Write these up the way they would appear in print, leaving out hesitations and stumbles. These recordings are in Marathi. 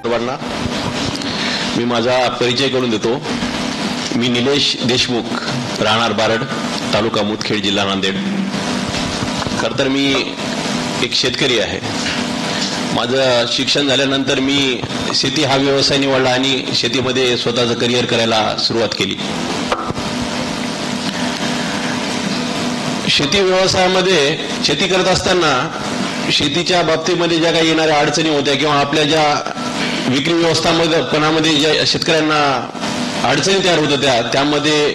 सर्वांना मी माझा परिचय करून देतो. मी निलेश देशमुख, राहणार बारड, तालुका मुदखेड, जिल्हा नांदेड. खरं तर मी एक शेतकरी आहे. माझं शिक्षण झाल्यानंतर मी शेती हा व्यवसाय निवडला आणि शेतीमध्ये स्वतःचं करिअर करायला सुरुवात केली. शेती व्यवसायामध्ये शेती करत असताना शेतीच्या बाबतीमध्ये ज्या काही येणाऱ्या अडचणी होत्या किंवा आपल्या ज्या विक्री व्यवस्थापनामध्ये ज्या शेतकऱ्यांना अडचणी तयार होत होत्या, त्यामध्ये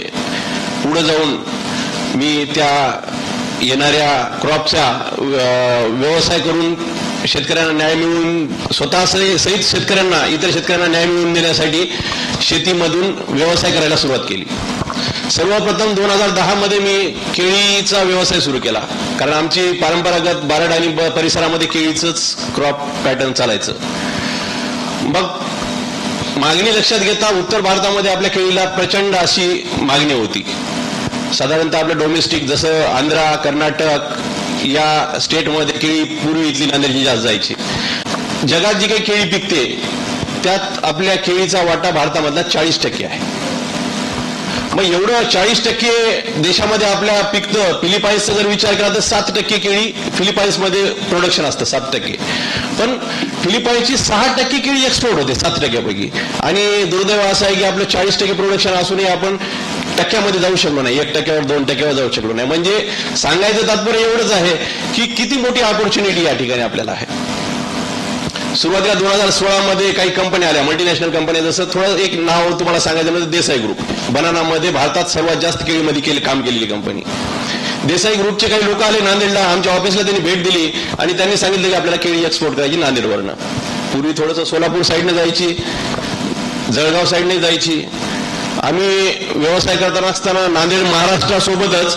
पुढे जाऊन मी त्या येणाऱ्या क्रॉपचा व्यवसाय करून शेतकऱ्यांना न्याय मिळवून, स्वतः सहित शेतकऱ्यांना, इतर शेतकऱ्यांना न्याय मिळवून देण्यासाठी शेतीमधून व्यवसाय करायला सुरुवात केली. सर्वप्रथम 2010 मध्ये मी केळीचा व्यवसाय सुरू केला, कारण आमची परंपरागत बारड आणि परिसरामध्ये केळीचंच क्रॉप पॅटर्न चालायचं. मग मागणी लक्षात घेता उत्तर भारतामध्ये आपल्या केळीला प्रचंड अशी मागणी होती. साधारणतः आपलं डोमेस्टिक जसं आंध्रा, कर्नाटक या स्टेटमध्ये केळी पूर्वी इथली नांदेडची जास्त जायची. जगात जी काही केळी पिकते त्यात आपल्या केळीचा वाटा भारतामधला 40% आहे. मग एवढं 40% देशामध्ये आपल्या पिकतं. फिलिपाईन्सचा जर विचार केला तर 7% केळी फिलिपाईन्समध्ये प्रोडक्शन असतं, 7%. पण फिलिपाईन्सची 6% केळी एक्सपोर्ट होते 7%पैकी. आणि दुर्दैव असं आहे की आपलं 40% प्रोडक्शन असूनही आपण टक्क्यामध्ये जाऊ शकलो नाही, 1%वर 2%वर जाऊ शकलो नाही. म्हणजे सांगायचं तात्पर्य एवढंच आहे की किती मोठी ऑपॉर्च्युनिटी या ठिकाणी आपल्याला आहे. सुरुवातीला 2016 मध्ये काही कंपन्या आल्या, मल्टीनॅशनल कंपन्या. जसं थोडं एक नाव तुम्हाला सांगायचं म्हणजे देसाई ग्रुप, बनानामध्ये भारतात सर्वात जास्त केळीमध्ये काम केलेली कंपनी. देसाई ग्रुपचे काही लोक आले नांदेडला, आमच्या ऑफिसला त्यांनी भेट दिली आणि त्यांनी सांगितलं की आपल्याला केळी एक्सपोर्ट करायची नांदेडवरनं. पूर्वी थोडंसं सोलापूर साईडने जायची, जळगाव साईडने जायची. आम्ही व्यवसाय करताना असताना नांदेड महाराष्ट्रासोबतच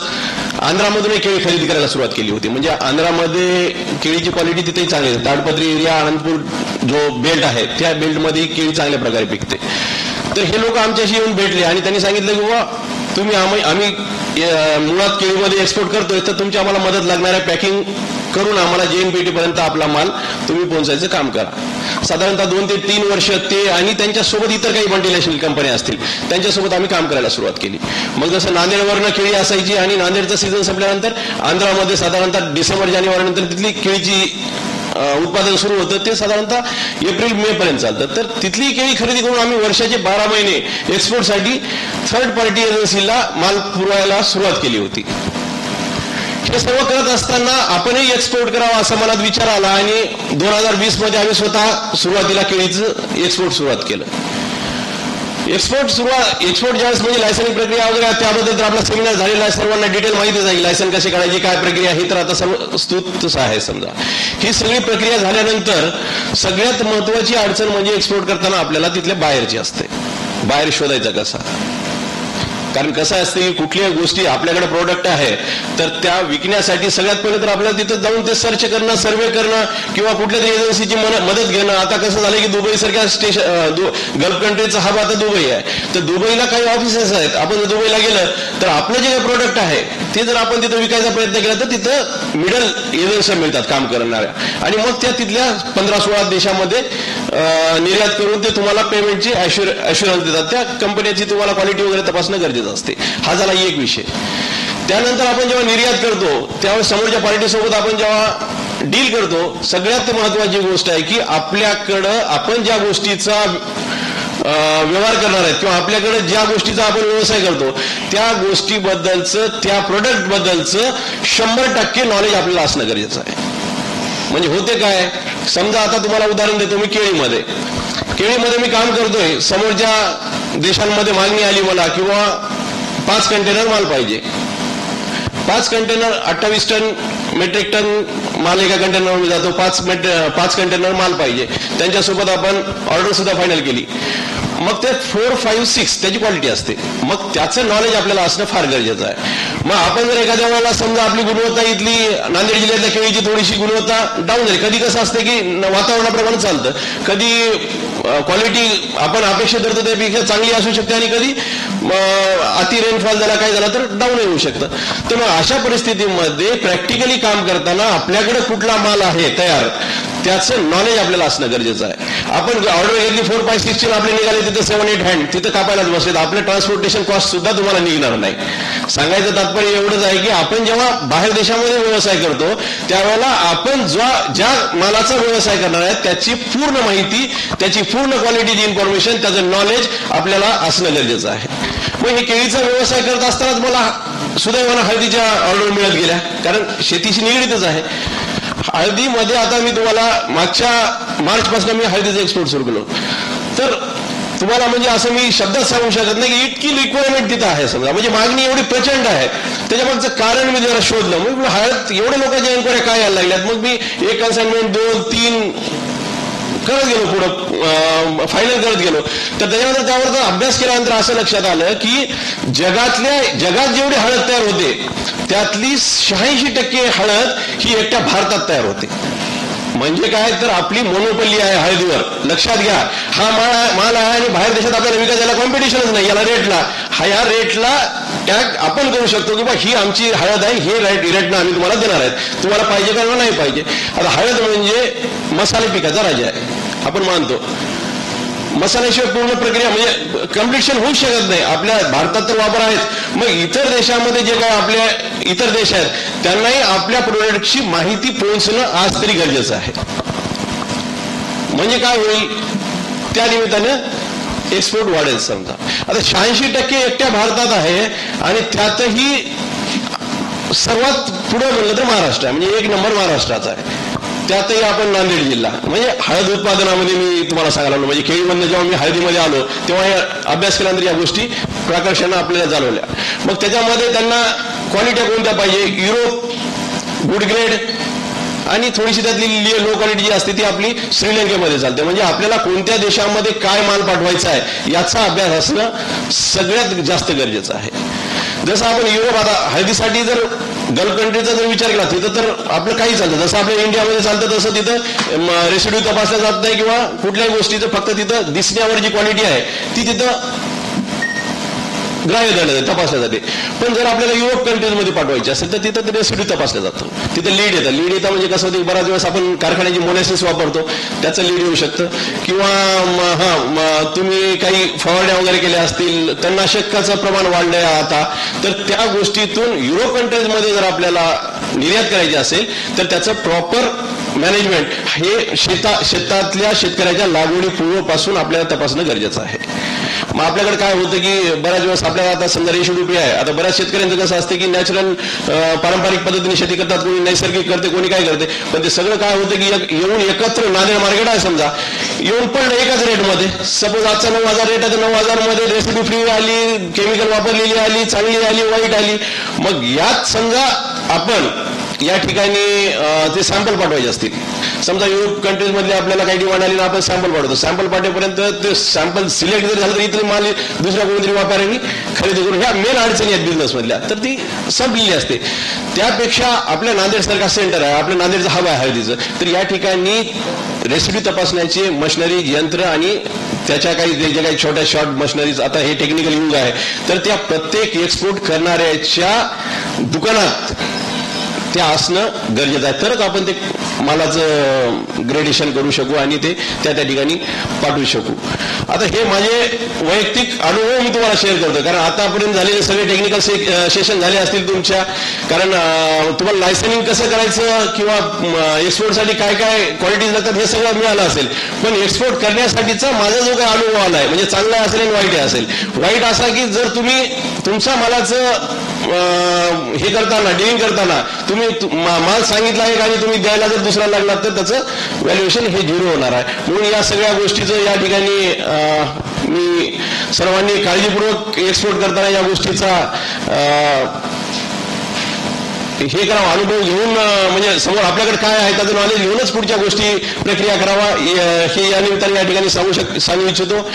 आंध्रामधून केळी खरेदी करायला सुरुवात केली होती. म्हणजे आंध्रामध्ये केळीची क्वालिटी तिथेही चांगली आहे. ताडपत्री एरिया, अनंतपूर जो बेल्ट आहे त्या बेल्टमध्ये केळी चांगल्या प्रकारे पिकते. तर हे लोक आमच्याशी येऊन भेटले आणि त्यांनी सांगितलं की बाबा तुम्ही आम्ही मुळात केळीमध्ये एक्सपोर्ट करतोय, तर तुमची आम्हाला मदत लागणार आहे. पॅकिंग करून आम्हाला JNPT पर्यंत आपला माल तुम्ही पोहोचायचं काम करा. साधारणतः 2 ते 3 वर्ष ते आणि त्यांच्यासोबत इतर काही मल्टीनॅशनल कंपन्या असतील त्यांच्यासोबत आम्ही काम करायला सुरुवात केली. मग जसं नांदेडवरनं केळी असायची आणि नांदेडचा सीझन संपल्यानंतर आंध्रामध्ये साधारणतः डिसेंबर-जानेवारी नंतर तिथली केळीची उत्पादन सुरू होतं. ते साधारणतः एप्रिल-मे पर्यंत चालतं. तर तिथली केळी खरेदी करून आम्ही वर्षाचे 12 महिने एक्सपोर्टसाठी थर्ड पार्टी एजन्सीला माल पुरवायला सुरुवात केली होती. हे सर्व करत असताना आपणही एक्सपोर्ट करावं असा मनात विचार आला आणि 2020 मध्ये आम्ही स्वतः सुरुवातीला केळीचं एक्सपोर्ट सुरुवात केलं. एक्सपोर्ट ज्यावेळेस म्हणजे लायसनिंग प्रक्रिया वगैरे त्याबद्दल तर आपला सेमिनार झालेला आहे, सर्वांना डिटेल माहितीच आहे. लायसन कसे काढायची, काय प्रक्रिया, हे तर आता सर्व स्तुत आहे. समजा ही सगळी प्रक्रिया झाल्यानंतर सगळ्यात महत्वाची अडचण म्हणजे एक्सपोर्ट करताना आपल्याला तिथल्या बाहेरची असते. बाहेर शोधायचा कसा, कारण कसं असतं की कुठल्याही गोष्टी आपल्याकडे प्रोडक्ट आहे तर त्या विकण्यासाठी सगळ्यात पहिले तर आपल्याला तिथं जाऊन ते सर्च करणं, सर्वे करणं किंवा कुठल्या तरी एजन्सीची मदत घेणं. आता कसं झालं की दुबई सारख्या गल्फ कंट्रीचा हब आता दुबई आहे, तर दुबईला काही ऑफिसेस आहेत. आपण जर दुबईला गेलं तर आपलं जे काही प्रोडक्ट आहे ते जर आपण तिथं विकायचा प्रयत्न केला तर तिथं मिडल एजन्सी मिळतात काम करणाऱ्या, आणि मग त्या तिथल्या 15-16 देशामध्ये निर्यात करून ते तुम्हाला पेमेंटची अश्युरन्स देतात. त्या कंपन्याची तुम्हाला क्वालिटी वगैरे तपासणं गरजेचं असते. हा झाला एक विषय. त्यानंतर आपण जेव्हा निर्यात करतो त्यावेळेस समोरच्या पार्टीसोबत आपण जेव्हा डील करतो, सगळ्यात महत्वाची गोष्ट आहे की आपल्याकडं आपण ज्या गोष्टीचा व्यवहार करणार आहेत किंवा आपल्याकडे ज्या गोष्टीचा आपण व्यवसाय करतो त्या गोष्टीबद्दलचं, त्या प्रोडक्ट बद्दलचं 100% नॉलेज आपल्याला असणं गरजेचं आहे. म्हणजे होते काय, समजा आता तुम्हाला उदाहरण देतो मी, केळीमध्ये मी काम करतोय, समोरच्या देशांमध्ये मागणी आली मला किंवा 5 कंटेनर माल पाहिजे. 5 कंटेनर 28 टन मेट्रिक टन माल एका कंटेनरवर जातो. 5 कंटेनर माल पाहिजे. त्यांच्यासोबत आपण ऑर्डर सुद्धा फायनल केली. मग ते 4, 5, 6 त्याची क्वालिटी असते. मग त्याचं नॉलेज आपल्याला असणं फार गरजेचं आहे. मग आपण जर एखाद्या वेळेला समजा आपली गुणवत्ता इथली नांदेड जिल्ह्यातल्या केळीची थोडीशी गुणवत्ता डाऊन झाली, कधी कसं असतं की वातावरणाप्रमाणे चालतं, कधी क्वालिटी आपण अपेक्षा करतो त्यापेक्षा चांगली असू शकते आणि कधी अति रेनफॉल झाला, काय झाला तर डाऊन येऊ शकतं. तर मग अशा परिस्थितीमध्ये प्रॅक्टिकली काम करताना आपल्याकडे कुठला माल आहे तयार त्याचं नॉलेज आपल्याला असणं गरजेचं आहे. आपण ऑर्डर घेतली 4-5-6 आपले निघाले तिथं 7-8 हँड तिथं कापायलाच बसलेत. आपलं ट्रान्सपोर्टेशन कॉस्ट सुद्धा तुम्हाला निघणार नाही. सांगायचं तात्पर्य एवढंच आहे की आपण जेव्हा बाहेर देशामध्ये व्यवसाय करतो त्यावेळेला आपण ज्या मालाचा व्यवसाय करणार आहे त्याची पूर्ण माहिती, त्याची पूर्ण क्वालिटीची इन्फॉर्मेशन, त्याचं नॉलेज आपल्याला असणं गरजेचं आहे. मग हे केळीचा व्यवसाय करत असतानाच मला सुदैवानं हळदीच्या ऑर्डर मिळत गेल्या, कारण शेतीशी निगडीतच आहे. हळदीमध्ये आता मी तुम्हाला मागच्या मार्चपासून मी हळदीचा एक्सपोर्ट सुरू केलो. तर तुम्हाला म्हणजे असं मी शब्दात सांगू शकत नाही की इतकी रिक्वायरमेंट तिथं आहे समजा, म्हणजे मागणी एवढी प्रचंड आहे. त्याच्यामागचं कारण मी जरा शोधलं. मग हळद एवढ्या लोकांच्या एन्क्वायऱ्या काय यायला लागल्यात. मग मी 1 कन्साइनमेंट 2-3 करत गेलो, पुढं फायनल करत गेलो. तर त्याच्यानंतर त्यावर अभ्यास केल्यानंतर असं लक्षात आलं की जगात जेवढी हळद तयार होते त्यातली 86% हळद ही एकट्या भारतात तयार होते. म्हणजे काय, तर आपली मोनोपली आहे हळदीवर. लक्षात घ्या, हा माल आहे आणि बाहेर देशात आपल्याला विकत याला कॉम्पिटिशनच नाही. याला रेटला या रेटला टॅग आपण करू शकतो की बा ही आमची हळद आहे, हे रेटनं आम्ही तुम्हाला देणार आहेत, तुम्हाला पाहिजे का नाही पाहिजे. आता हळद म्हणजे मसाले पिकाचा राजा आहे, आपण मानतो. मसाल्याशिवाय पूर्ण प्रक्रिया म्हणजे कम्प्लिशन होऊ शकत नाही. आपल्या भारतात तर वापर आहेत. मग इतर देशामध्ये जे काय आपल्या इतर देश आहेत त्यांनाही आपल्या प्रोडक्टची माहिती पोहोचणं आज तरी गरजेचं आहे. म्हणजे काय होईल, त्या निमित्तानं एक्सपोर्ट वाढेल. समजा आता 86% एकट्या भारतात आहे आणि त्यातही सर्वात पुढे म्हणलं तर महाराष्ट्र आहे, म्हणजे 1 नंबर महाराष्ट्राचा आहे. त्यातही आपण नांदेड जिल्हा, म्हणजे हळद उत्पादनामध्ये मी तुम्हाला सांगायला आलो. म्हणजे केळीमधनं जेव्हा मी हळदीमध्ये आलो तेव्हा अभ्यास केल्यानंतर या गोष्टी प्रकर्षानं आपल्याला जाणवल्या. मग त्याच्यामध्ये त्यांना क्वालिटी कोणत्या पाहिजे, युरोप गुड ग्रेड आणि थोडीशी त्यातली लो क्वालिटी जी असते ती आपली श्रीलंकेमध्ये चालते. म्हणजे आपल्याला कोणत्या देशामध्ये काय माल पाठवायचा आहे याचा अभ्यास असणं सगळ्यात जास्त गरजेचं आहे. जसं आपण युरोप, आता हळदीसाठी जर गल्फ कंट्रीचा जर विचार केला तिथं तर आपलं काही चालतं. जसं आपल्या इंडियामध्ये चालतं तसं तिथं रेसिड्यू तपासला जात नाही किंवा कुठल्याही गोष्टीचं फक्त तिथं दिसण्यावर जी क्वालिटी आहे ती तिथं ग्राह्य धरलं तपासल्या जाते. पण जर आपल्याला युरोप कंट्रीजमध्ये पाठवायचे असेल तर तिथं रेसिड्यू तपासलं जातं. तिथं लीड येतं म्हणजे कसं होतं, बराच दिवस आपण कारखान्याची मोनॅसिस वापरतो त्याचं लीड येऊ शकतं. किंवा तुम्ही काही फवारण्या वगैरे केल्या असतील, तणनाशकाचं प्रमाण वाढलंय आता, तर त्या गोष्टीतून युरोप कंट्रीजमध्ये जर आपल्याला निर्यात करायची असेल तर त्याचं प्रॉपर मॅनेजमेंट हे शेतातल्या शेतकऱ्याच्या लागवडीपूर्वपासून आपल्याला तपासणं गरजेचं आहे. मग आपल्याकडे काय होतं की बऱ्याच दिवस आपल्याला आता समजा रेशोडुपी आहे. आता बऱ्याच शेतकऱ्यांचं कसं असतं की नॅचरल पारंपरिक पद्धतीने शेती करतात, कोणी नैसर्गिक करते, कोणी काय करते. पण ते सगळं काय होतं की येऊन एकत्र नांदेड मार्केट आहे समजा, येऊन पडलं एकाच रेटमध्ये. सपोज आजचा 9,000 रेट आहे तर 9,000 मध्ये रेसिड्यू फ्री आली, केमिकल वापरलेली आली, चांगली आली, वाईट आली. मग यात समजा आपण या ठिकाणी ते सॅम्पल पाठवायचे असतील, समजा युरोप कंट्रीज मधले आपल्याला काही डिमांड आली ना आपण सॅम्पल पाठवतो. सॅम्पल पाठवेपर्यंत ते सॅम्पल सिलेक्ट जर झालं तर इथले माल दुसऱ्या कोणीतरी व्यापाऱ्यांनी खरेदी करून, ह्या मेन अडचणी आहेत बिझनेस मधल्या, तर ती संपलेली असते. त्यापेक्षा आपल्या नांदेड सारखा सेंटर आहे, आपल्या नांदेडचं हब आहे हळदीचं, तर या ठिकाणी रेसिड्यू तपासण्याचे मशिनरी, यंत्र आणि त्याच्या काही जे काही छोट्या शॉर्ट मशिनरीज, आता हे टेक्निकल युग आहे, तर त्या प्रत्येक एक्सपोर्ट करणाऱ्याच्या दुकानात त्या असणं गरजेचं आहे. तरच आपण ते मालाचं ग्रेडेशन करू शकू आणि ते त्या ठिकाणी पाठवू शकू. आता हे माझे वैयक्तिक अनुभव मी तुम्हाला शेअर करतो, कारण आतापर्यंत झालेले सगळे टेक्निकल सेशन झाले असतील तुमच्या. कारण तुम्हाला लायसनिंग कसं करायचं किंवा एक्सपोर्टसाठी काय काय क्वालिटीज लागतात हे सगळं मिळालं असेल. पण एक्सपोर्ट करण्यासाठीचा माझा जो काही अनुभव आला आहे, म्हणजे चांगला असेल आणि वाईट असेल. वाईट असा की जर तुम्ही तुमच्या मालाचं हे करताना, डीलिंग करताना तुम्ही माल सांगितला आहे आणि तुम्ही द्यायला जर दुसरा लागला तर त्याचं व्हॅल्युएशन हे 0 होणार आहे. म्हणून या सगळ्या गोष्टीचं या ठिकाणी मी सर्वांनी काळजीपूर्वक एक्सपोर्ट करताना या गोष्टीचा हे करावं, अनुभव घेऊन, म्हणजे समोर आपल्याकडे काय आहे त्याचं नॉलेज घेऊनच पुढच्या गोष्टी प्रक्रिया करावा, हे या निमित्ताने या ठिकाणी सांगू इच्छितो.